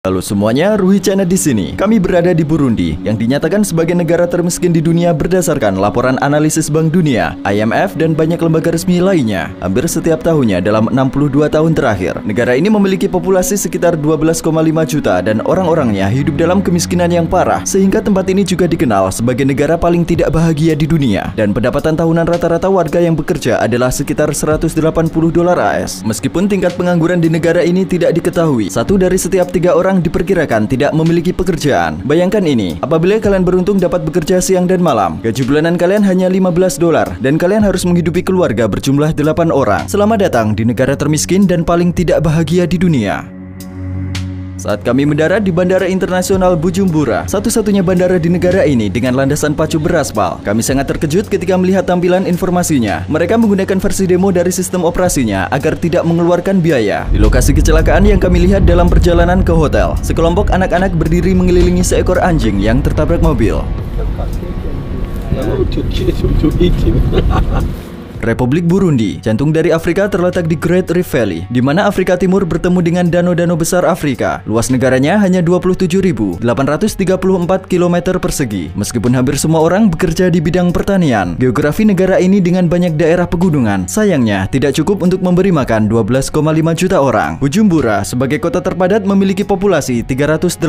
Halo semuanya, Ruhi Channel di sini. Kami berada di Burundi, yang dinyatakan sebagai negara termiskin di dunia berdasarkan laporan analisis Bank Dunia, IMF, dan banyak lembaga resmi lainnya. Hampir setiap tahunnya dalam 62 tahun terakhir, negara ini memiliki populasi sekitar 12,5 juta dan orang-orangnya hidup dalam kemiskinan yang parah, sehingga tempat ini juga dikenal sebagai negara paling tidak bahagia di dunia. Dan pendapatan tahunan rata-rata warga yang bekerja adalah sekitar 180 dolar AS. Meskipun tingkat pengangguran di negara ini tidak diketahui, 1 dari setiap 3 orang diperkirakan tidak memiliki pekerjaan. Bayangkan ini, apabila kalian beruntung dapat bekerja siang dan malam, gaji bulanan kalian hanya 15 dolar dan kalian harus menghidupi keluarga berjumlah 8 orang. Selamat datang di negara termiskin dan paling tidak bahagia di dunia. Saat kami mendarat di Bandara Internasional Bujumbura, satu-satunya bandara di negara ini dengan landasan pacu beraspal, kami sangat terkejut ketika melihat tampilan informasinya. Mereka menggunakan versi demo dari sistem operasinya agar tidak mengeluarkan biaya. Di lokasi kecelakaan yang kami lihat dalam perjalanan ke hotel, sekelompok anak-anak berdiri mengelilingi seekor anjing yang tertabrak mobil. Republik Burundi, jantung dari Afrika, terletak di Great Rift Valley, di mana Afrika Timur bertemu dengan danau-danau besar Afrika. Luas negaranya hanya 27.834 km persegi. Meskipun hampir semua orang bekerja di bidang pertanian, geografi negara ini dengan banyak daerah pegunungan, sayangnya tidak cukup untuk memberi makan 12,5 juta orang. Bujumbura sebagai kota terpadat memiliki populasi 380.000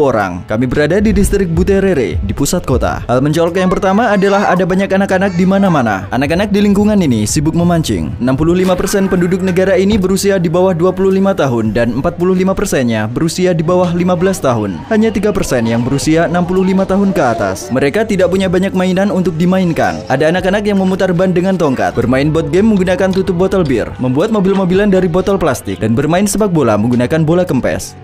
orang. Kami berada di distrik Buterere, di pusat kota. Hal mencolok yang pertama adalah ada banyak anak-anak di mana-mana. Anak-anak di lingkungan ini sibuk memancing. 65% penduduk negara ini berusia di bawah 25 tahun dan 45%-nya berusia di bawah 15 tahun. Hanya 3% yang berusia 65 tahun ke atas. Mereka tidak punya banyak mainan untuk dimainkan. Ada anak-anak yang memutar ban dengan tongkat, bermain board game menggunakan tutup botol bir, membuat mobil-mobilan dari botol plastik, dan bermain sepak bola menggunakan bola kempes.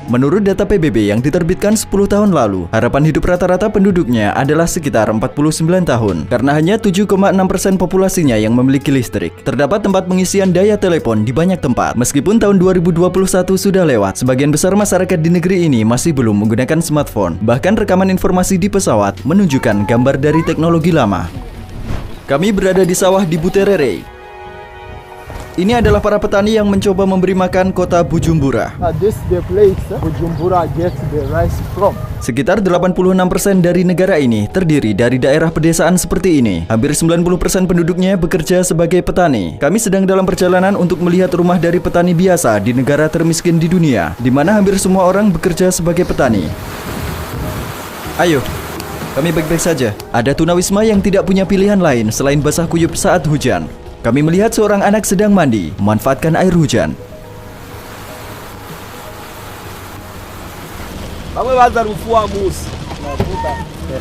Menurut data PBB yang diterbitkan 10 tahun lalu, harapan hidup rata-rata penduduknya adalah sekitar 49 tahun. Karena hanya 7,6% populasinya yang memiliki listrik, terdapat tempat pengisian daya telepon di banyak tempat. Meskipun tahun 2021 sudah lewat, sebagian besar masyarakat di negeri ini masih belum menggunakan smartphone. Bahkan rekaman informasi di pesawat menunjukkan gambar dari teknologi lama. Kami berada di sawah di Buterere. Ini adalah para petani yang mencoba memberi makan kota Bujumbura. This the place Bujumbura gets the rice from. Sekitar 86% dari negara ini terdiri dari daerah pedesaan seperti ini. Hampir 90% penduduknya bekerja sebagai petani. Kami sedang dalam perjalanan untuk melihat rumah dari petani biasa di negara termiskin di dunia, di mana hampir semua orang bekerja sebagai petani. Ayo, kami baik-baik saja. Ada tunawisma yang tidak punya pilihan lain selain basah kuyup saat hujan. Kami melihat seorang anak sedang mandi, memanfaatkan air hujan.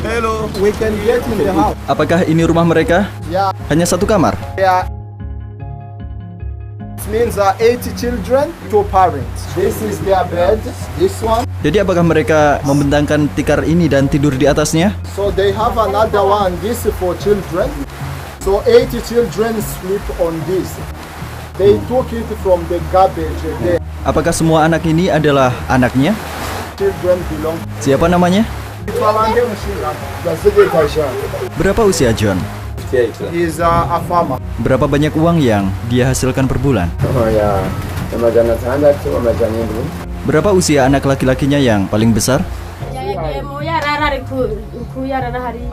Hello, we can get in the house. Apakah ini rumah mereka? Yeah, Hanya satu kamar? yeah. It means 80 children, 2 parents. This is their bed, this one. Jadi apakah mereka membentangkan tikar ini dan tidur di atasnya? So they have another one, this is for children. So 80 children sleep on this. They took it from the garbage there. Apakah semua anak ini adalah anaknya? Children belong. Siapa namanya? Berapa usia John? He is a farmer. Berapa banyak uang yang dia hasilkan per bulan? Berapa usia anak laki-lakinya yang paling besar?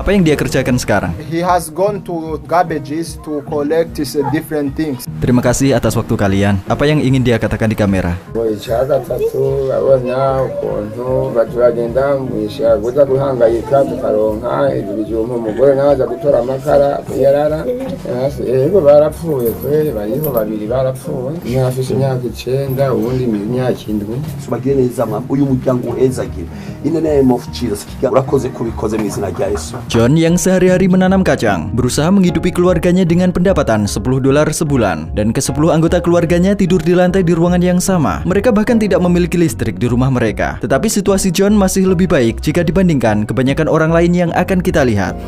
Apa yang dia kerjakan sekarang? He has gone to garbages to collect different things. Terima kasih atas waktu kalian. Apa yang ingin dia katakan di kamera? John yang sehari-hari menanam kacang berusaha menghidupi keluarganya dengan pendapatan 10 dolar sebulan, dan ke-10 anggota keluarganya tidur di lantai di ruangan yang sama. Mereka bahkan tidak memiliki listrik di rumah mereka. Tetapi situasi John masih lebih baik jika dibandingkan kebanyakan orang lain yang akan kita lihat.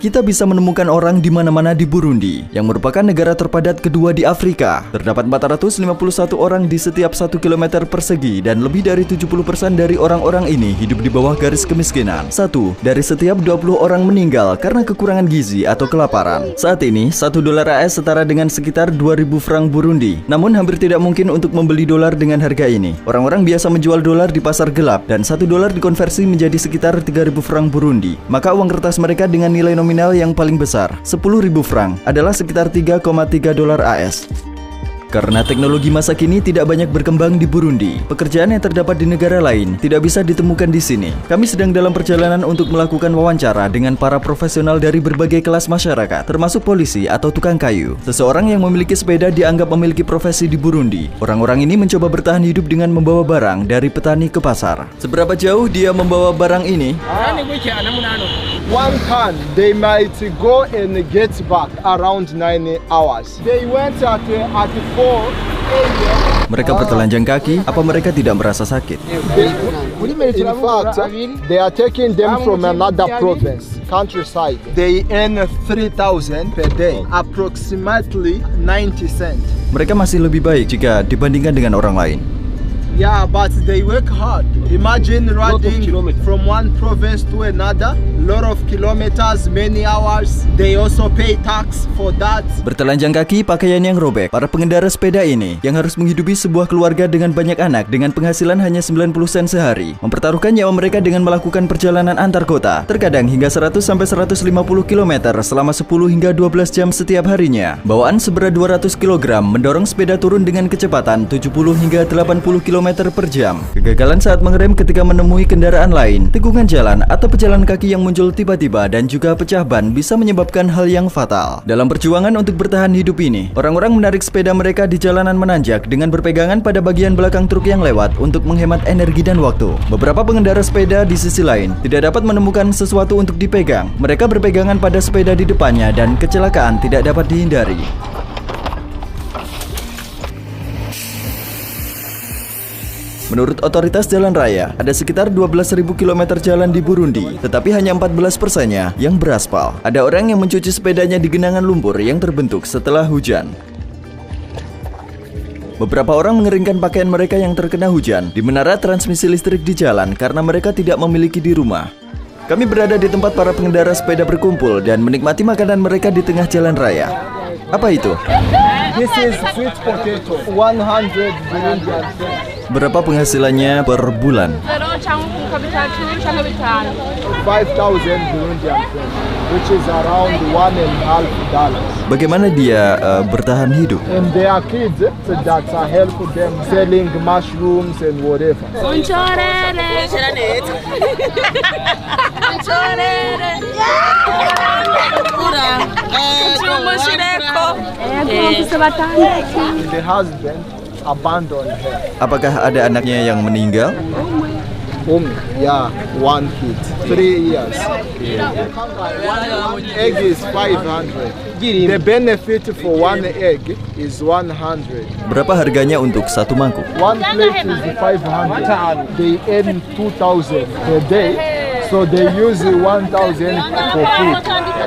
kita bisa menemukan orang di mana-mana di Burundi, yang merupakan negara terpadat kedua di Afrika. Terdapat 451 orang di setiap 1 km persegi dan lebih dari 70% dari orang-orang ini hidup di bawah garis kemiskinan. 1 dari setiap 20 orang meninggal karena kekurangan gizi atau kelaparan. Saat ini, 1 dolar AS setara dengan sekitar 2.000 franc Burundi. Namun hampir tidak mungkin untuk membeli dolar dengan harga ini. Orang-orang biasa menjual dolar di pasar gelap dan 1 dolar dikonversi menjadi sekitar 3.000 franc Burundi. Maka uang kertas mereka dengan nilai nominal yang paling besar, 10.000 franc, adalah sekitar 3,3 dolar AS. Karena teknologi masa kini tidak banyak berkembang di Burundi, pekerjaan yang terdapat di negara lain tidak bisa ditemukan di sini. Kami sedang dalam perjalanan untuk melakukan wawancara dengan para profesional dari berbagai kelas masyarakat, termasuk polisi atau tukang kayu. Seseorang yang memiliki sepeda dianggap memiliki profesi di Burundi. Orang-orang ini mencoba bertahan hidup dengan membawa barang dari petani ke pasar. Seberapa jauh dia membawa barang ini? 1 ton, they might go and get back around 9 hours. They went at 4 a.m. Mereka bertelanjang kaki, apa mereka tidak merasa sakit? In fact, they are taking them from another province, countryside. They earn 3,000 per day, approximately 90 cents. Mereka masih lebih baik jika dibandingkan dengan orang lain. Yeah, but they work hard. Imagine riding from one province to another, lot of kilometers, many hours. They also pay tax for that. Bertelanjang kaki, pakaian yang robek, para pengendara sepeda ini yang harus menghidupi sebuah keluarga dengan banyak anak dengan penghasilan hanya 90 sen sehari, mempertaruhkan nyawa mereka dengan melakukan perjalanan antar kota, terkadang hingga 100-150 km selama 10 hingga 12 jam setiap harinya. Bawaan seberat 200 kg mendorong sepeda turun dengan kecepatan 70 hingga 80 km per jam. Kegagalan saat mengerem ketika menemui kendaraan lain, tikungan jalan atau pejalan kaki yang muncul tiba-tiba dan juga pecah ban bisa menyebabkan hal yang fatal. Dalam perjuangan untuk bertahan hidup ini, orang-orang menarik sepeda mereka di jalanan menanjak dengan berpegangan pada bagian belakang truk yang lewat untuk menghemat energi dan waktu. Beberapa pengendara sepeda di sisi lain tidak dapat menemukan sesuatu untuk dipegang. Mereka berpegangan pada sepeda di depannya dan kecelakaan tidak dapat dihindari. Menurut otoritas jalan raya, ada sekitar 12.000 km jalan di Burundi, tetapi hanya 14%-nya yang beraspal. Ada orang yang mencuci sepedanya di genangan lumpur yang terbentuk setelah hujan. Beberapa orang mengeringkan pakaian mereka yang terkena hujan di menara transmisi listrik di jalan karena mereka tidak memiliki di rumah. Kami berada di tempat para pengendara sepeda berkumpul dan menikmati makanan mereka di tengah jalan raya. Apa itu? This is sweet potato, 100 Burundian francs. Berapa penghasilannya per bulan? 5,000 Burundian francs, which is around $1.5. Bagaimana dia bertahan hidup? And there are kids that are helping them selling mushrooms and whatever. The husband abandoned her. Apakah ada anaknya yang meninggal? Yeah, 1 kid, 3 years. One egg is 500. The benefit for 1 egg is 100. Berapa harganya untuk satu mangkuk? 1 plate is 500. They earn 2,000 per day, so they use 1,000 for food.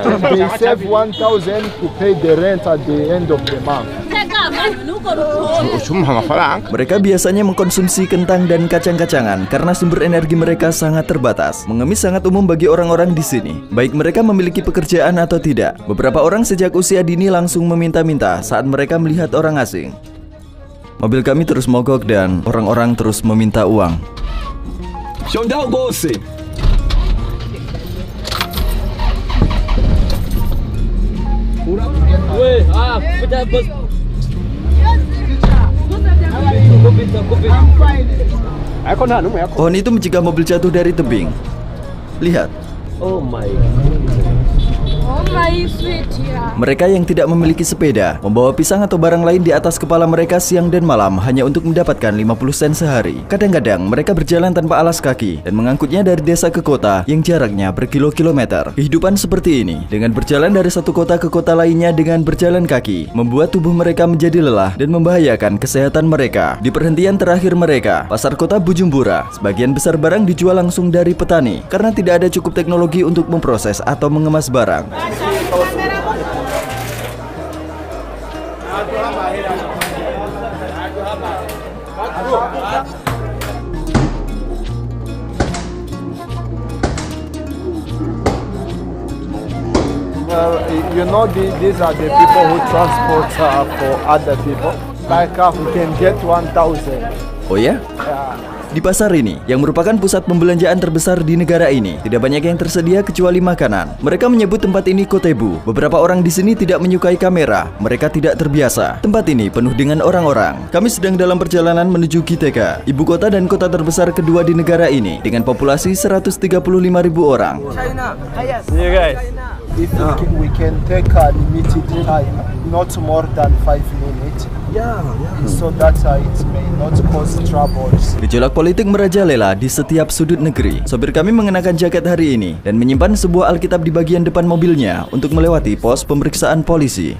They save 1,000 to pay the rent at the end of the month. Mereka biasanya mengkonsumsi kentang dan kacang-kacangan karena sumber energi mereka sangat terbatas. Mengemis sangat umum bagi orang-orang di sini, baik mereka memiliki pekerjaan atau tidak. Beberapa orang sejak usia dini langsung meminta-minta saat mereka melihat orang asing. Mobil kami terus mogok dan orang-orang terus meminta uang. Pohon itu mencegah mobil jatuh dari tebing. Lihat. Oh my Mereka yang tidak memiliki sepeda membawa pisang atau barang lain di atas kepala mereka siang dan malam hanya untuk mendapatkan 50 sen sehari. Kadang-kadang mereka berjalan tanpa alas kaki dan mengangkutnya dari desa ke kota yang jaraknya berkilo-kilometer. Kehidupan seperti ini dengan berjalan dari satu kota ke kota lainnya dengan berjalan kaki membuat tubuh mereka menjadi lelah dan membahayakan kesehatan mereka. Di perhentian terakhir mereka, pasar kota Bujumbura, sebagian besar barang dijual langsung dari petani karena tidak ada cukup teknologi untuk memproses atau mengemas barang. You know, these are the people who transport for other people. Like we can get 1,000. Oh ya? Di pasar ini, yang merupakan pusat pembelanjaan terbesar di negara ini, tidak banyak yang tersedia kecuali makanan. Mereka menyebut tempat ini Kotebu. Beberapa orang di sini tidak menyukai kamera. Mereka tidak terbiasa. Tempat ini penuh dengan orang-orang. Kami sedang dalam perjalanan menuju Gitega, ibu kota dan kota terbesar kedua di negara ini, dengan populasi 135.000 orang. See you guys. If we can take a limited time, not more than 5 minutes. So that it may not cause troubles. Gejolak politik merajalela di setiap sudut negeri. Sopir kami mengenakan jaket hari ini dan menyimpan sebuah Alkitab di bagian depan mobilnya untuk melewati pos pemeriksaan polisi.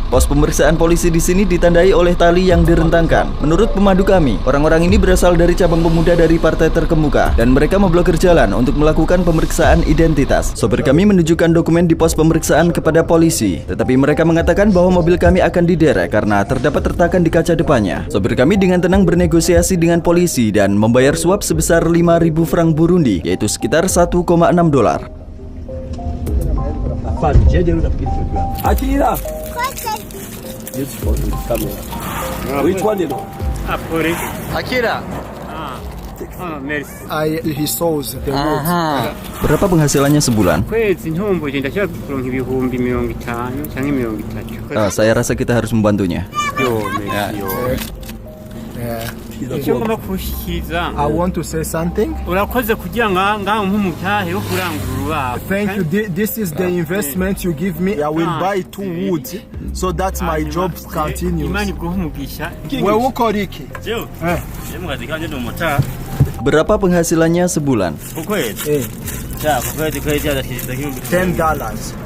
Pos pemeriksaan polisi di sini ditandai oleh tali yang direntangkan. Menurut pemandu kami, orang-orang ini berasal dari cabang pemuda dari partai terkemuka dan mereka memblokir jalan untuk melakukan pemeriksaan identitas. Sopir kami menunjukkan dokumen di pos pemeriksaan kepada polisi, tetapi mereka mengatakan bahwa mobil kami akan diderek karena terdapat retakan di kaca depannya. Sopir kami dengan tenang bernegosiasi dengan polisi dan membayar suap sebesar 5.000 franc Burundi, yaitu sekitar 1,6 dolar. Which one you know? Akira. He saws the road. Berapa penghasilannya sebulan? kwezi ntumbuye ndashaka kuronka ibihumbi 50 canke 30. Saya rasa kita harus membantunya. Yo, merci. Icyo ngomba kushikiza. I want to say something. Urakoze kugira ngaho nk'umutahe wo kurangurura. Thank you. This is the investment you give me. I will buy 2 woods so that my job continues. Imani bwo umugisha. Wewe uko riki? Mukazi kanje ndo mota. Berapa penghasilannya sebulan? Kukwezi. Kukwezi ada $10.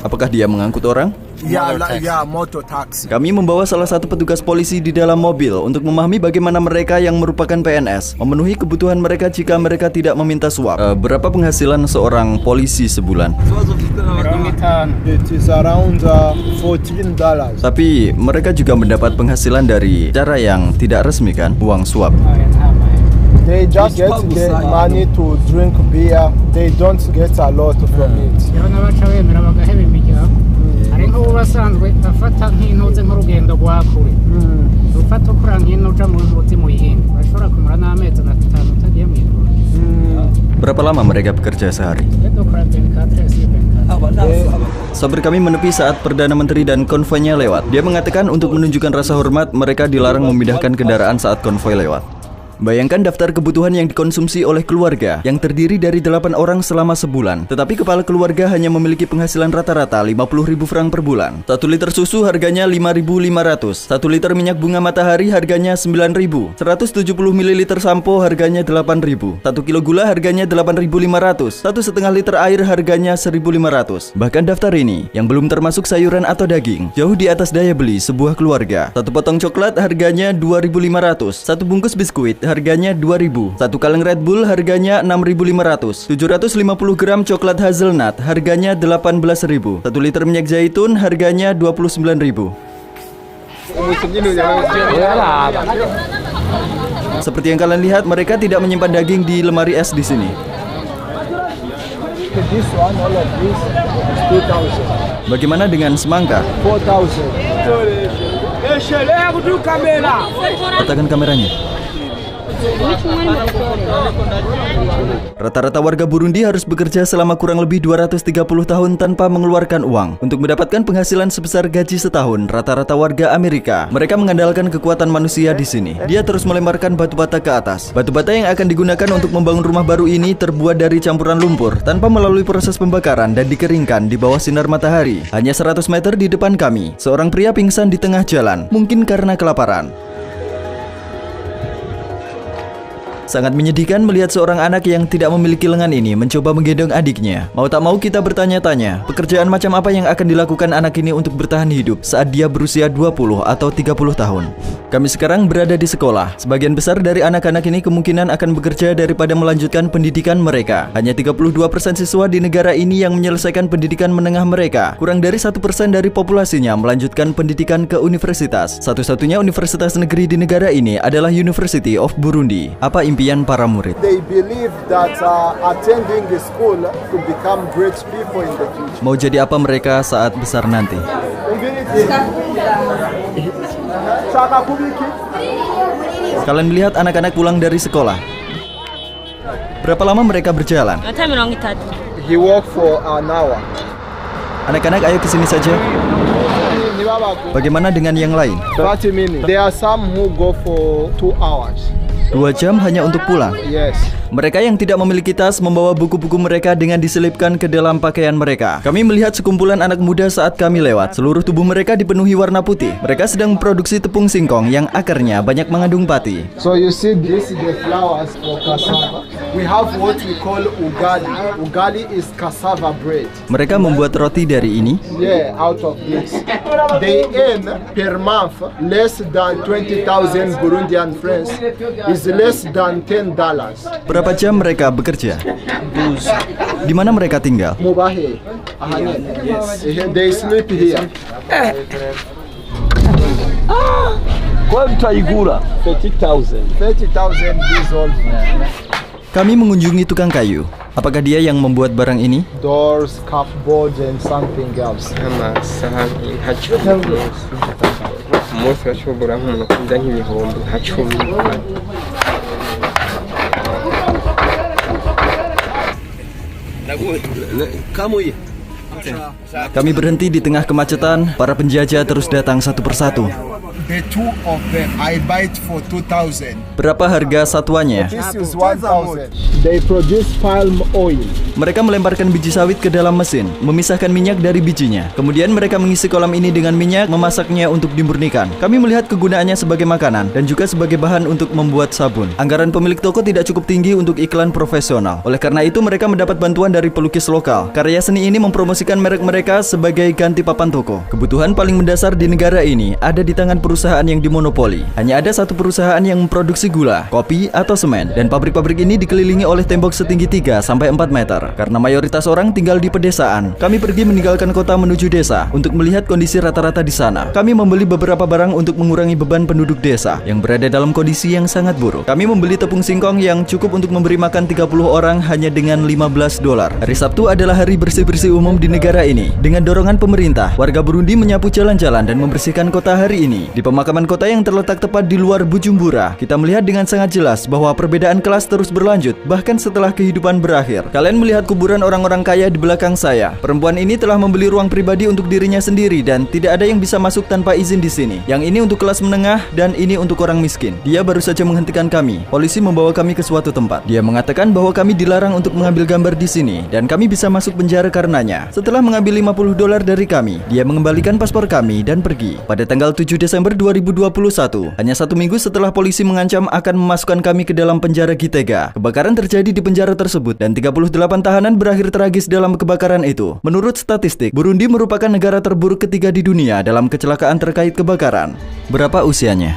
Apakah dia mengangkut orang? Ya, motor taxi. Kami membawa salah satu petugas polisi di dalam mobil untuk memahami bagaimana mereka yang merupakan PNS memenuhi kebutuhan mereka jika mereka tidak meminta suap. Berapa penghasilan seorang polisi sebulan? It is around $14. Tapi mereka juga mendapat penghasilan dari cara yang tidak resmi kan, uang suap. They just get the money to drink beer. They don't get a lot from it. N'abaca bemera bagaheba imiryango. Hari nk'ubu basanzwe afata nk'intuze nk'urugendo rwa kure. Ufata ukura nk'ino uja mu ntuzi mu yindi. Bashobora kumara n'amezi 5 utagiye mu ijoro. Berapa lama mereka bekerja sehari? Sopir kami menepi saat Perdana Menteri dan konvoynya lewat. Dia mengatakan untuk menunjukkan rasa hormat, mereka dilarang memindahkan kendaraan saat konvoy lewat. Bayangkan daftar kebutuhan yang dikonsumsi oleh keluarga yang terdiri dari 8 orang selama sebulan. Tetapi kepala keluarga hanya memiliki penghasilan rata-rata 50.000 franc per bulan. 1 liter susu harganya 5.500. 1 liter minyak bunga matahari harganya 9.000. 170 ml sampo harganya 8.000. 1 kilo gula harganya 8.500. 1,5 liter air harganya 1.500. Bahkan daftar ini yang belum termasuk sayuran atau daging jauh di atas daya beli sebuah keluarga. 1 potong coklat harganya 2.500. 1 bungkus biskuit harganya 2.000. 1 kaleng Red Bull harganya 6.500. 750 gram coklat hazelnut harganya 18.000. 1 liter minyak zaitun harganya 29.000. Seperti yang kalian lihat, mereka tidak menyimpan daging di lemari es di sini. This one, all of this is 2,000. Bagaimana dengan semangka? 4,000. Letakkan kameranya. Rata-rata warga Burundi harus bekerja selama kurang lebih 230 tahun tanpa mengeluarkan uang. Untuk mendapatkan penghasilan sebesar gaji setahun rata-rata warga Amerika, mereka mengandalkan kekuatan manusia di sini. Dia terus melemparkan batu bata ke atas. Batu bata yang akan digunakan untuk membangun rumah baru ini terbuat dari campuran lumpur tanpa melalui proses pembakaran dan dikeringkan di bawah sinar matahari. Hanya 100 meter di depan kami, seorang pria pingsan di tengah jalan, mungkin karena kelaparan. Sangat menyedihkan melihat seorang anak yang tidak memiliki lengan ini mencoba menggendong adiknya. Mau tak mau kita bertanya-tanya, pekerjaan macam apa yang akan dilakukan anak ini untuk bertahan hidup saat dia berusia 20 atau 30 tahun. Kami sekarang berada di sekolah. Sebagian besar dari anak-anak ini kemungkinan akan bekerja daripada melanjutkan pendidikan mereka. Hanya 32% siswa di negara ini yang menyelesaikan pendidikan menengah mereka. Kurang dari 1% dari populasinya melanjutkan pendidikan ke universitas. Satu-satunya universitas negeri di negara ini adalah University of Burundi. Apa impian para murid? They believe that attending the school to become great people in the future. Mau jadi apa mereka saat besar nanti? Kalian melihat anak-anak pulang dari sekolah. Berapa lama mereka berjalan? He walked for an hour. Anak-anak ayo ke sini saja. Bagaimana dengan yang lain? 30 minutes. There are some who go for 2 hours. 2 jam hanya untuk pulang. Yes. Mereka yang tidak memiliki tas membawa buku-buku mereka dengan diselipkan ke dalam pakaian mereka. Kami melihat sekumpulan anak muda saat kami lewat. Seluruh tubuh mereka dipenuhi warna putih. Mereka sedang memproduksi tepung singkong yang akarnya banyak mengandung pati. So you see, this is the flowers for cassava. We have what we call ugali. Ugali is cassava bread. Mereka membuat roti dari ini. Yeah, out of this. They earn per month less than 20,000 Burundian francs. Is less than $10. Berapa jam mereka bekerja? Di mana mereka tinggal? Mubahe. They sleep here. Quanto aigura? 30,000. 30,000 diesel. Kami mengunjungi tukang kayu. Apakah dia yang membuat barang ini? Doors, cupboards, and something else. Kami berhenti di tengah kemacetan. Para penjajah terus datang satu persatu. The two of them, I buy it for 2,000. Berapa harga satuannya? This is 1,000. They produce palm oil. Mereka melemparkan biji sawit ke dalam mesin, memisahkan minyak dari bijinya. Kemudian mereka mengisi kolam ini dengan minyak, memasaknya untuk dimurnikan. Kami melihat kegunaannya sebagai makanan dan juga sebagai bahan untuk membuat sabun. Anggaran pemilik toko tidak cukup tinggi untuk iklan profesional. Oleh karena itu mereka mendapat bantuan dari pelukis lokal. Karya seni ini mempromosikan merek mereka sebagai ganti papan toko. Kebutuhan paling mendasar di negara ini ada di tangan perusahaan yang dimonopoli. Hanya ada satu perusahaan yang memproduksi gula, kopi, atau semen. Dan pabrik-pabrik ini dikelilingi oleh tembok setinggi 3-4 meter. Karena mayoritas orang tinggal di pedesaan, kami pergi meninggalkan kota menuju desa untuk melihat kondisi rata-rata di sana. Kami membeli beberapa barang untuk mengurangi beban penduduk desa yang berada dalam kondisi yang sangat buruk. Kami membeli tepung singkong yang cukup untuk memberi makan 30 orang hanya dengan $15. Hari Sabtu adalah hari bersih-bersih umum di negara ini. Dengan dorongan pemerintah, warga Burundi menyapu jalan-jalan dan membersihkan kota hari ini. Di pemakaman kota yang terletak tepat di luar Bujumbura, kita melihat dengan sangat jelas bahwa perbedaan kelas terus berlanjut bahkan setelah kehidupan berakhir. Kalian melihat kuburan orang-orang kaya di belakang saya. Perempuan ini telah membeli ruang pribadi untuk dirinya sendiri dan tidak ada yang bisa masuk tanpa izin di sini. Yang ini untuk kelas menengah dan ini untuk orang miskin. Dia baru saja menghentikan kami. Polisi membawa kami ke suatu tempat. Dia mengatakan bahwa kami dilarang untuk mengambil gambar di sini dan kami bisa masuk penjara karenanya. Setelah mengambil $50 dari kami, dia mengembalikan paspor kami dan pergi. Pada tanggal 7 Desember 2021, hanya 1 minggu setelah polisi mengancam akan memasukkan kami ke dalam penjara Gitega, kebakaran terjadi di penjara tersebut dan 38 tahanan berakhir tragis dalam kebakaran itu. Menurut statistik, Burundi merupakan negara terburuk ketiga di dunia dalam kecelakaan terkait kebakaran. Berapa usianya?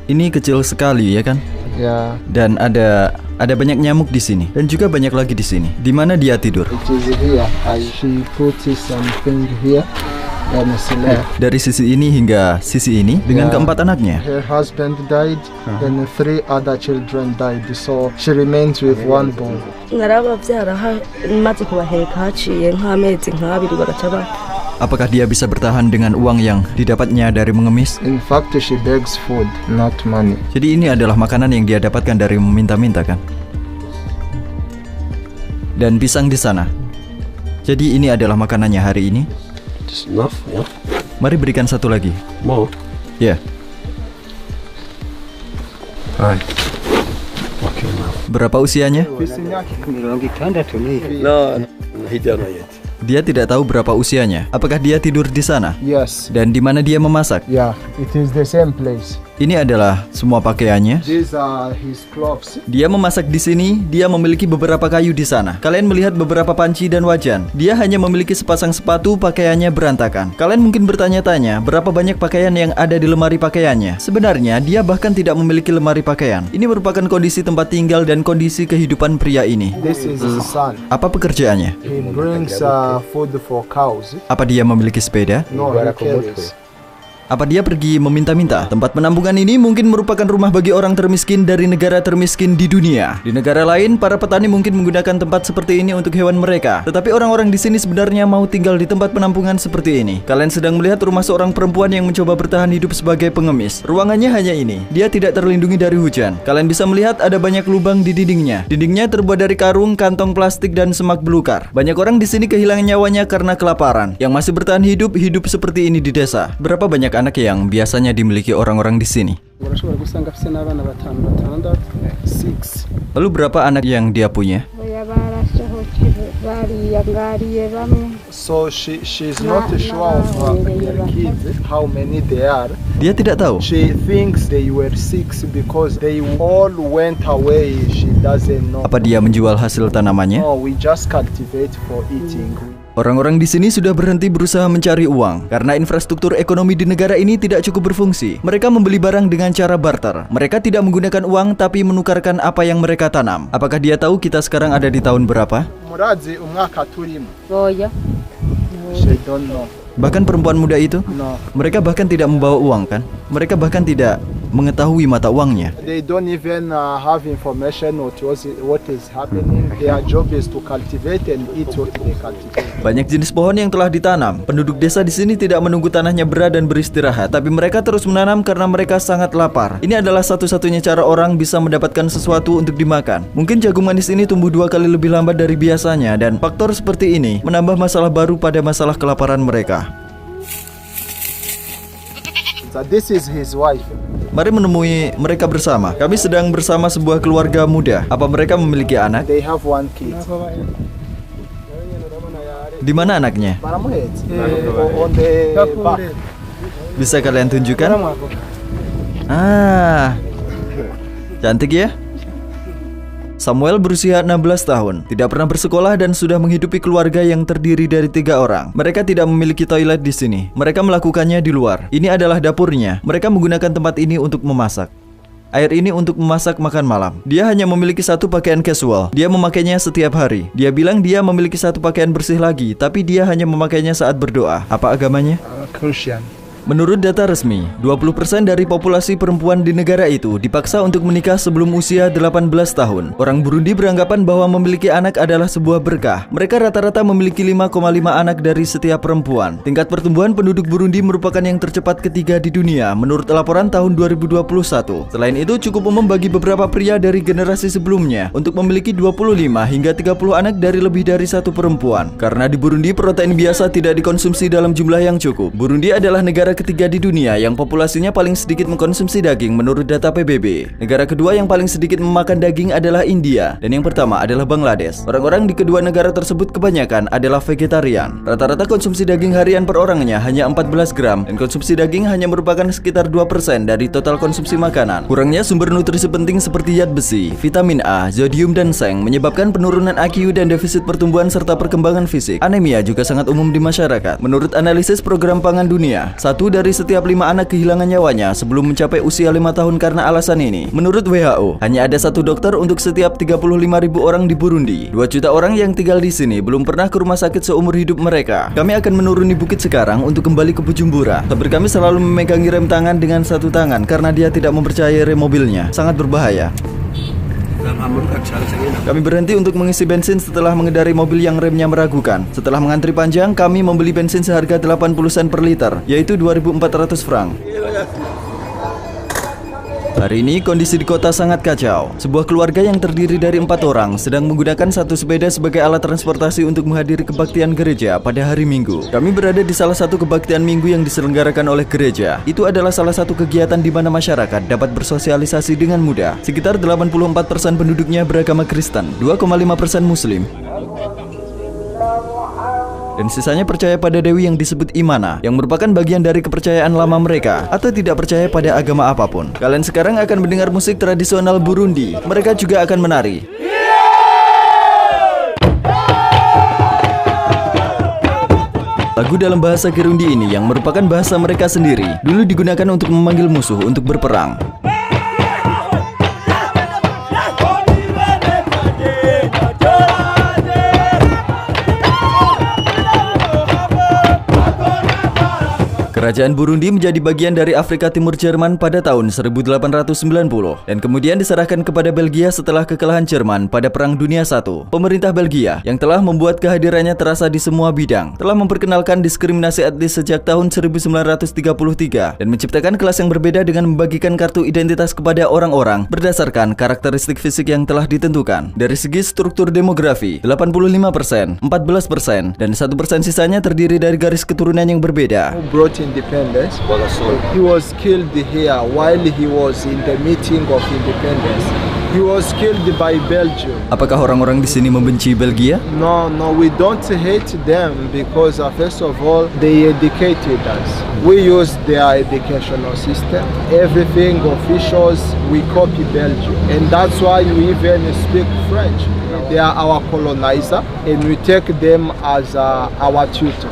Ini kecil sekali ya kan? Ya. Dan ada banyak nyamuk di sini dan juga banyak lagi di sini. Di mana dia tidur? It is here. She put something here. Dari sisi ini hingga sisi ini dengan keempat anaknya. Her husband died and 3 other children died, so she remains with 1 boy. Apakah dia bisa bertahan dengan uang yang didapatnya dari mengemis? In fact, she begs food, not money. Jadi ini adalah makanan yang dia dapatkan dari meminta-minta kan? Dan pisang di sana. Jadi ini adalah makanannya hari ini. Just enough, yeah. Mari berikan satu lagi. More. Ya. Right. Okay, now. Berapa usianya? No, he don't know yet. Dia tidak tahu berapa usianya. Apakah dia tidur di sana? Yes. Dan di mana dia memasak? Yeah, it is the same place. Ini adalah semua pakaiannya. These are his clothes. Dia memasak di sini, dia memiliki beberapa kayu di sana. Kalian melihat beberapa panci dan wajan. Dia hanya memiliki sepasang sepatu, pakaiannya berantakan. Kalian mungkin bertanya-tanya, berapa banyak pakaian yang ada di lemari pakaiannya? Sebenarnya, dia bahkan tidak memiliki lemari pakaian. Ini merupakan kondisi tempat tinggal dan kondisi kehidupan pria ini. This is his son. Apa pekerjaannya? He brings food for cows. Apa dia memiliki sepeda? No, he carries. Apa dia pergi meminta-minta? Tempat penampungan ini mungkin merupakan rumah bagi orang termiskin dari negara termiskin di dunia. Di negara lain, para petani mungkin menggunakan tempat seperti ini untuk hewan mereka. Tetapi orang-orang di sini sebenarnya mau tinggal di tempat penampungan seperti ini. Kalian sedang melihat rumah seorang perempuan yang mencoba bertahan hidup sebagai pengemis. Ruangannya hanya ini. Dia tidak terlindungi dari hujan. Kalian bisa melihat ada banyak lubang di dindingnya. Dindingnya terbuat dari karung, kantong plastik, dan semak belukar. Banyak orang di sini kehilangan nyawanya karena kelaparan. Yang masih bertahan hidup seperti ini di desa. Berapa banyak anak yang biasanya dimiliki orang-orang di sini? Lalu berapa anak yang dia punya? So she's not sure of her kids, how many they are. Dia tidak tahu. She thinks they were 6 because they all went away. She doesn't know. Apa dia menjual hasil tanamannya? No, we just cultivate for eating. Orang-orang di sini sudah berhenti berusaha mencari uang karena infrastruktur ekonomi di negara ini tidak cukup berfungsi. Mereka membeli barang dengan cara barter. Mereka tidak menggunakan uang tapi menukarkan apa yang mereka tanam. Apakah dia tahu kita sekarang ada di tahun berapa? Murazi umwaka turimo. Oh ya. She don't know. Bahkan perempuan muda itu, No. mereka bahkan tidak membawa uang kan? Mereka bahkan tidak mengetahui mata uangnya. They don't even have information what is happening. Their job is to cultivate and eat what they cultivate. Banyak jenis pohon yang telah ditanam. Penduduk desa di sini tidak menunggu tanahnya berat dan beristirahat, tapi mereka terus menanam karena mereka sangat lapar. Ini adalah satu-satunya cara orang bisa mendapatkan sesuatu untuk dimakan. Mungkin jagung manis ini tumbuh 2 kali lebih lambat dari biasanya, dan faktor seperti ini menambah masalah baru pada masalah kelaparan mereka. So this is his wife. Mari menemui mereka bersama. Kami sedang bersama sebuah keluarga muda. Apa mereka memiliki anak? They have 1 kid. Di mana anaknya? On the back. Bisa kalian tunjukkan? Ah, cantik ya? Samuel berusia 16 tahun, tidak pernah bersekolah dan sudah menghidupi keluarga yang terdiri dari 3 orang. Mereka tidak memiliki toilet di sini. Mereka melakukannya di luar. Ini adalah dapurnya. Mereka menggunakan tempat ini untuk memasak. Air ini untuk memasak makan malam. Dia hanya memiliki 1 pakaian casual. Dia memakainya setiap hari. Dia bilang dia memiliki 1 pakaian bersih lagi, tapi dia hanya memakainya saat berdoa. Apa agamanya? Christian. Menurut data resmi, 20% dari populasi perempuan di negara itu dipaksa untuk menikah sebelum usia 18 tahun. Orang Burundi beranggapan bahwa memiliki anak adalah sebuah berkah. Mereka rata-rata memiliki 5,5 anak dari setiap perempuan. Tingkat pertumbuhan penduduk Burundi merupakan yang tercepat ketiga di dunia menurut laporan tahun 2021. Selain itu, cukup umum bagi beberapa pria dari generasi sebelumnya untuk memiliki 25 hingga 30 anak dari lebih dari 1 perempuan. Karena di Burundi protein biasa tidak dikonsumsi dalam jumlah yang cukup. Burundi adalah negara ketiga di dunia yang populasinya paling sedikit mengkonsumsi daging menurut data PBB. Negara kedua yang paling sedikit memakan daging adalah India, dan yang pertama adalah Bangladesh. Orang-orang di kedua negara tersebut kebanyakan adalah vegetarian. Rata-rata konsumsi daging harian per orangnya hanya 14 gram, dan konsumsi daging hanya merupakan sekitar 2% dari total konsumsi makanan. Kurangnya sumber nutrisi penting seperti zat besi, vitamin A, zodium, dan seng menyebabkan penurunan IQ dan defisit pertumbuhan serta perkembangan fisik. Anemia juga sangat umum di masyarakat. Menurut analisis Program Pangan Dunia, 1 dari setiap 5 anak kehilangan nyawanya sebelum mencapai usia 5 tahun karena alasan ini. Menurut WHO, hanya ada 1 dokter untuk setiap 35.000 orang di Burundi. 2 juta orang yang tinggal di sini belum pernah ke rumah sakit seumur hidup mereka. Kami akan menuruni bukit sekarang untuk kembali ke Bujumbura. Sopir kami selalu memegangi rem tangan dengan 1 tangan karena dia tidak mempercayai rem mobilnya. Sangat berbahaya. Kami berhenti untuk mengisi bensin setelah mengendarai mobil yang remnya meragukan. Setelah mengantri panjang, kami membeli bensin seharga 80 sen per liter, yaitu 2.400 franc. Hari ini kondisi di kota sangat kacau. Sebuah keluarga yang terdiri dari 4 orang sedang menggunakan satu sepeda sebagai alat transportasi untuk menghadiri kebaktian gereja pada hari Minggu. Kami berada di salah satu kebaktian Minggu yang diselenggarakan oleh gereja. Itu adalah salah satu kegiatan di mana masyarakat dapat bersosialisasi dengan mudah. Sekitar 84% penduduknya beragama Kristen, 2,5% Muslim, dan sisanya percaya pada dewi yang disebut Imana, yang merupakan bagian dari kepercayaan lama mereka, atau tidak percaya pada agama apapun. Kalian sekarang akan mendengar musik tradisional Burundi. Mereka juga akan menari. Lagu dalam bahasa Kirundi ini, yang merupakan bahasa mereka sendiri, dulu digunakan untuk memanggil musuh untuk berperang. Kerajaan Burundi menjadi bagian dari Afrika Timur Jerman pada tahun 1890 dan kemudian diserahkan kepada Belgia setelah kekalahan Jerman pada Perang Dunia I. Pemerintah Belgia yang telah membuat kehadirannya terasa di semua bidang telah memperkenalkan diskriminasi etnis sejak tahun 1933 dan menciptakan kelas yang berbeda dengan membagikan kartu identitas kepada orang-orang berdasarkan karakteristik fisik yang telah ditentukan. Dari segi struktur demografi, 85%, 14%, dan 1% sisanya terdiri dari garis keturunan yang berbeda. Independence. He was killed here while he was in the meeting of independence. He was killed by Belgium. Apakah orang-orang di sini membenci Belgia? No, we don't hate them because first of all they educated us. We use their educational system. Everything officials we copy Belgium, and that's why we even speak French. They are our colonizer, and we take them as our tutor.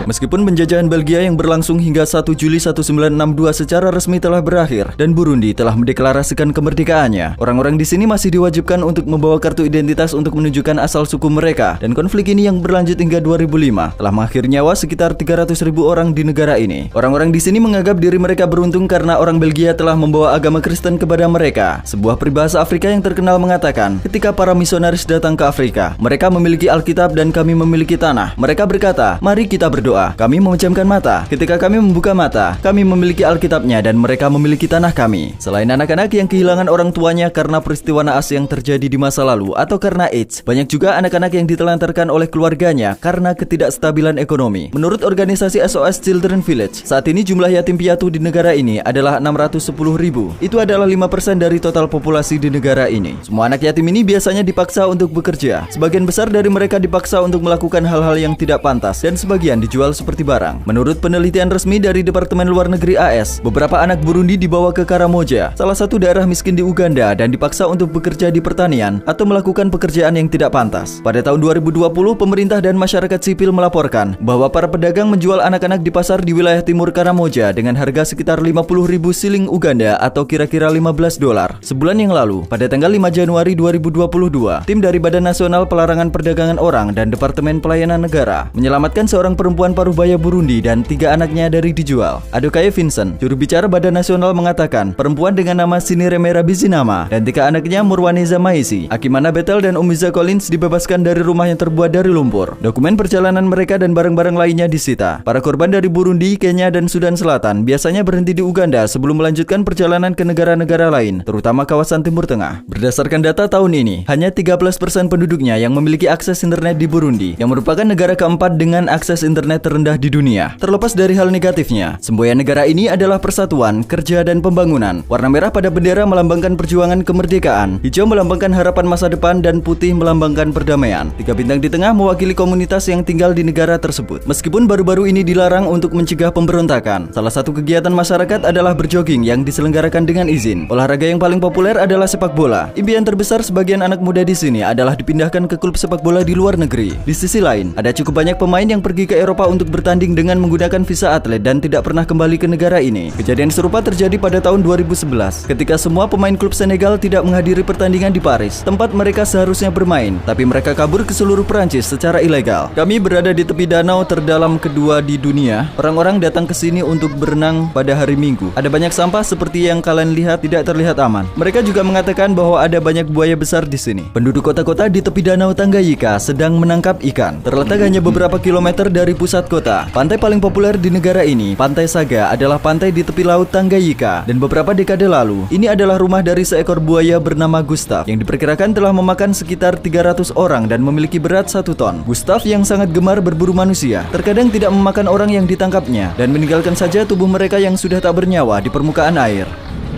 Meskipun penjajahan Belgia yang berlangsung hingga 1 Juli 1962 secara resmi telah berakhir dan Burundi telah mendeklarasikan kemerdekaannya, orang-orang di sini masih diwajibkan untuk membawa kartu identitas untuk menunjukkan asal suku mereka, dan konflik ini yang berlanjut hingga 2005 telah mengakhiri nyawa sekitar 300.000 orang di negara ini. Orang-orang di sini menganggap diri mereka beruntung karena orang Belgia telah membawa agama Kristen kepada mereka. Sebuah peribahasa Afrika yang terkenal mengatakan, ketika para misionaris datang ke Afrika, mereka memiliki Alkitab dan kami memiliki tanah. Mereka berkata, mari kita berdoa. Kami memejamkan mata. Ketika kami membuka mata, kami memiliki Alkitabnya dan mereka memiliki tanah kami. Selain anak-anak yang kehilangan orang tuanya karena peristiwa naas yang terjadi di masa lalu atau karena AIDS, banyak juga anak-anak yang ditelantarkan oleh keluarganya karena ketidakstabilan ekonomi. Menurut organisasi SOS Children Village, saat ini jumlah yatim piatu di negara ini adalah 610.000. Itu adalah 5% dari total populasi di negara ini. Semua anak yatim ini biasanya dipaksa untuk bekerja. Sebagian besar dari mereka dipaksa untuk melakukan hal-hal yang tidak pantas dan sebagian dijual seperti barang. Menurut penelitian resmi dari Departemen Luar Negeri AS, beberapa anak Burundi dibawa ke Karamoja, salah satu daerah miskin di Uganda, dan dipaksa untuk bekerja di pertanian atau melakukan pekerjaan yang tidak pantas. Pada tahun 2020, pemerintah dan masyarakat sipil melaporkan bahwa para pedagang menjual anak-anak di pasar di wilayah timur Karamoja dengan harga sekitar 50.000 siling Uganda atau kira-kira $15. Sebulan yang lalu, pada tanggal 5 Januari 2022, tim dari Badan Nasional Pelarangan Perdagangan Orang dan Departemen Pelayanan Negara menyelamatkan seorang perempuan parubaya Burundi dan 3 anaknya dari dijual. Adokaye Vincent, juru bicara Badan Nasional, mengatakan perempuan dengan nama Siniremera Bizinama dan 3 anaknya Murwaniza Maisi, Akimana Betel, dan Umiza Collins dibebaskan dari rumah yang terbuat dari lumpur. Dokumen perjalanan mereka dan barang-barang lainnya disita. Para korban dari Burundi, Kenya, dan Sudan Selatan biasanya berhenti di Uganda sebelum melanjutkan perjalanan ke negara-negara lain, terutama kawasan Timur Tengah. Berdasarkan data tahun ini, hanya 13% penduduknya yang memiliki akses internet di Burundi, yang merupakan negara keempat dengan akses internet terendah di dunia. Terlepas dari hal negatifnya, semboyan negara ini adalah persatuan, kerja, dan pembangunan. Warna merah pada bendera melambangkan perjuangan kemerdekaan, hijau melambangkan harapan masa depan, dan putih melambangkan perdamaian. 3 bintang di tengah mewakili komunitas yang tinggal di negara tersebut. Meskipun baru-baru ini dilarang untuk mencegah pemberontakan, salah satu kegiatan masyarakat adalah berjogging yang diselenggarakan dengan izin. Olahraga yang paling populer adalah sepak bola. Impian terbesar sebagian anak muda di sini adalah dipindahkan ke klub sepak bola di luar negeri. Di sisi lain, ada cukup banyak pemain yang pergi ke Eropa Eropa untuk bertanding dengan menggunakan visa atlet dan tidak pernah kembali ke negara ini. Kejadian serupa terjadi pada tahun 2011 ketika semua pemain klub Senegal tidak menghadiri pertandingan di Paris, tempat mereka seharusnya bermain, tapi mereka kabur ke seluruh Prancis secara ilegal. Kami berada di tepi danau terdalam kedua di dunia. Orang-orang datang ke sini untuk berenang pada hari Minggu. Ada banyak sampah seperti yang kalian lihat, tidak terlihat aman. Mereka juga mengatakan bahwa ada banyak buaya besar di sini. Penduduk kota-kota di tepi danau Tanganyika sedang menangkap ikan. Terletak hanya beberapa kilometer dari pusat kota. Pantai paling populer di negara ini, Pantai Saga, adalah pantai di tepi laut Tanganyika. Dan beberapa dekade lalu, ini adalah rumah dari seekor buaya bernama Gustav yang diperkirakan telah memakan sekitar 300 orang dan memiliki berat 1 ton. Gustav yang sangat gemar berburu manusia, terkadang tidak memakan orang yang ditangkapnya dan meninggalkan saja tubuh mereka yang sudah tak bernyawa di permukaan air.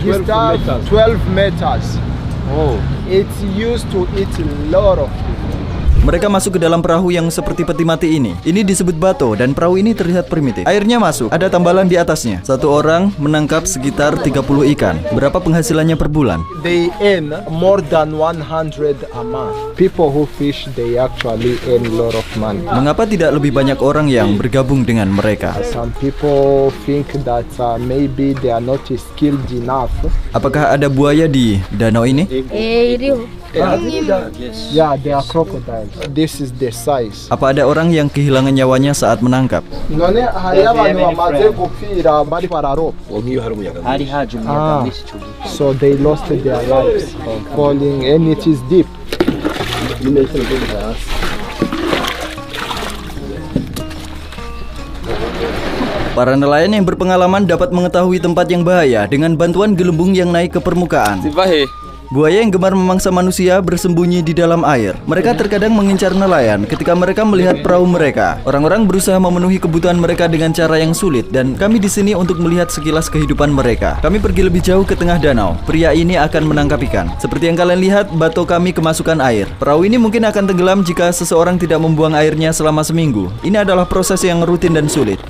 Gustav, 12 meters. Oh. It's used to eat a lot of people. Mereka masuk ke dalam perahu yang seperti peti mati ini. Ini disebut bato dan perahu ini terlihat primitif. Airnya masuk, ada tambalan di atasnya. Satu orang menangkap sekitar 30 ikan. Berapa penghasilannya per bulan? They earn more than 100 a month. People who fish, they actually earn a lot of money. Mengapa tidak lebih banyak orang yang bergabung dengan mereka? Some people think that maybe they are not skilled enough. Apakah ada buaya di danau ini? Yeah, they are crocodiles. This is the size. Apa ada orang yang kehilangan nyawanya saat menangkap? None hari abantu bamaze gupfira bari pararoba. Iyo hari umuyaga. So they lost their lives falling and it is deep. Para nelayan yang berpengalaman dapat mengetahui tempat yang bahaya dengan bantuan gelembung yang naik ke permukaan. Buaya yang gemar memangsa manusia bersembunyi di dalam air. Mereka terkadang mengincar nelayan ketika mereka melihat perahu mereka. Orang-orang berusaha memenuhi kebutuhan mereka dengan cara yang sulit dan kami di sini untuk melihat sekilas kehidupan mereka. Kami pergi lebih jauh ke tengah danau. Pria ini akan menangkap ikan. Seperti yang kalian lihat, bato kami kemasukan air. Perahu ini mungkin akan tenggelam jika seseorang tidak membuang airnya selama seminggu. Ini adalah proses yang rutin dan sulit.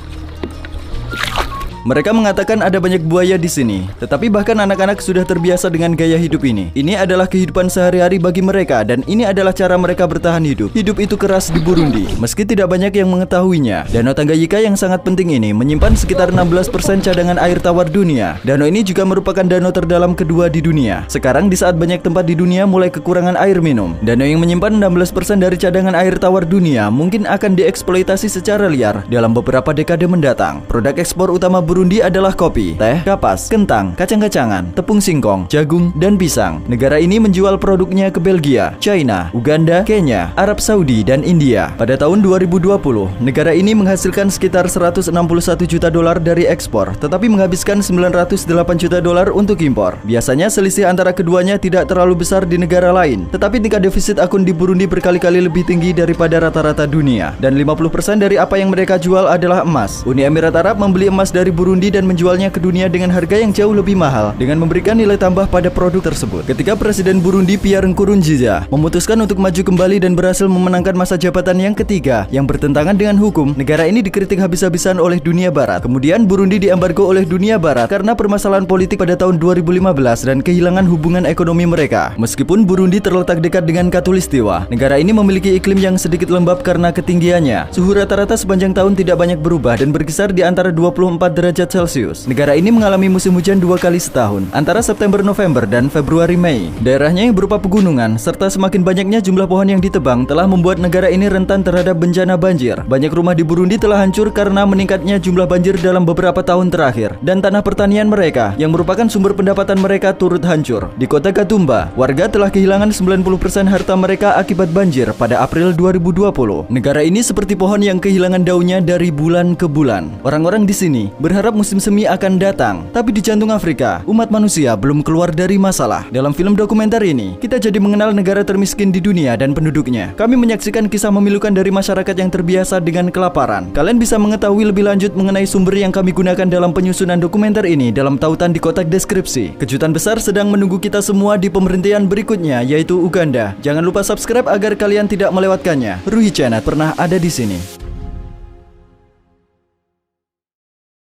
Mereka mengatakan ada banyak buaya di sini, tetapi bahkan anak-anak sudah terbiasa dengan gaya hidup ini. Ini adalah kehidupan sehari-hari bagi mereka dan ini adalah cara mereka bertahan hidup. Hidup itu keras di Burundi, meski tidak banyak yang mengetahuinya. Danau Tanganyika yang sangat penting ini menyimpan sekitar 16% cadangan air tawar dunia. Danau ini juga merupakan danau terdalam kedua di dunia. Sekarang di saat banyak tempat di dunia mulai kekurangan air minum, danau yang menyimpan 16% dari cadangan air tawar dunia mungkin akan dieksploitasi secara liar dalam beberapa dekade mendatang. Produk ekspor utama Burundi adalah kopi, teh, kapas, kentang, kacang-kacangan, tepung singkong, jagung, dan pisang. Negara ini menjual produknya ke Belgia, China, Uganda, Kenya, Arab Saudi, dan India. Pada tahun 2020, negara ini menghasilkan sekitar 161 juta dolar dari ekspor, tetapi menghabiskan 908 juta dolar untuk impor. Biasanya selisih antara keduanya tidak terlalu besar di negara lain, tetapi tingkat defisit akun di Burundi berkali-kali lebih tinggi daripada rata-rata dunia. Dan 50% dari apa yang mereka jual adalah emas. Uni Emirat Arab membeli emas dari Burundi dan menjualnya ke dunia dengan harga yang jauh lebih mahal dengan memberikan nilai tambah pada produk tersebut. Ketika Presiden Burundi Pierre Nkurunziza memutuskan untuk maju kembali dan berhasil memenangkan masa jabatan yang ketiga yang bertentangan dengan hukum, negara ini dikritik habis-habisan oleh dunia barat. Kemudian Burundi diembargo oleh dunia barat karena permasalahan politik pada tahun 2015 dan kehilangan hubungan ekonomi mereka. Meskipun Burundi terletak dekat dengan Khatulistiwa, negara ini memiliki iklim yang sedikit lembab karena ketinggiannya. Suhu rata-rata sepanjang tahun tidak banyak berubah dan berkisar di antara 24 derajat Celcius. Negara ini mengalami musim hujan 2 kali setahun, antara September-November dan Februari-Mei. Daerahnya yang berupa pegunungan, serta semakin banyaknya jumlah pohon yang ditebang telah membuat negara ini rentan terhadap bencana banjir. Banyak rumah di Burundi telah hancur karena meningkatnya jumlah banjir dalam beberapa tahun terakhir. Dan tanah pertanian mereka, yang merupakan sumber pendapatan mereka, turut hancur. Di kota Gatumba, warga telah kehilangan 90% harta mereka akibat banjir pada April 2020. Negara ini seperti pohon yang kehilangan daunnya dari bulan ke bulan. Orang-orang di sini berharap musim semi akan datang, tapi di jantung Afrika, umat manusia belum keluar dari masalah. Dalam film dokumenter ini, kita jadi mengenal negara termiskin di dunia dan penduduknya. Kami menyaksikan kisah memilukan dari masyarakat yang terbiasa dengan kelaparan. Kalian bisa mengetahui lebih lanjut mengenai sumber yang kami gunakan dalam penyusunan dokumenter ini dalam tautan di kotak deskripsi. Kejutan besar sedang menunggu kita semua di pemberhentian berikutnya, yaitu Uganda. Jangan lupa subscribe agar kalian tidak melewatkannya. Ruhi Channel pernah ada di sini.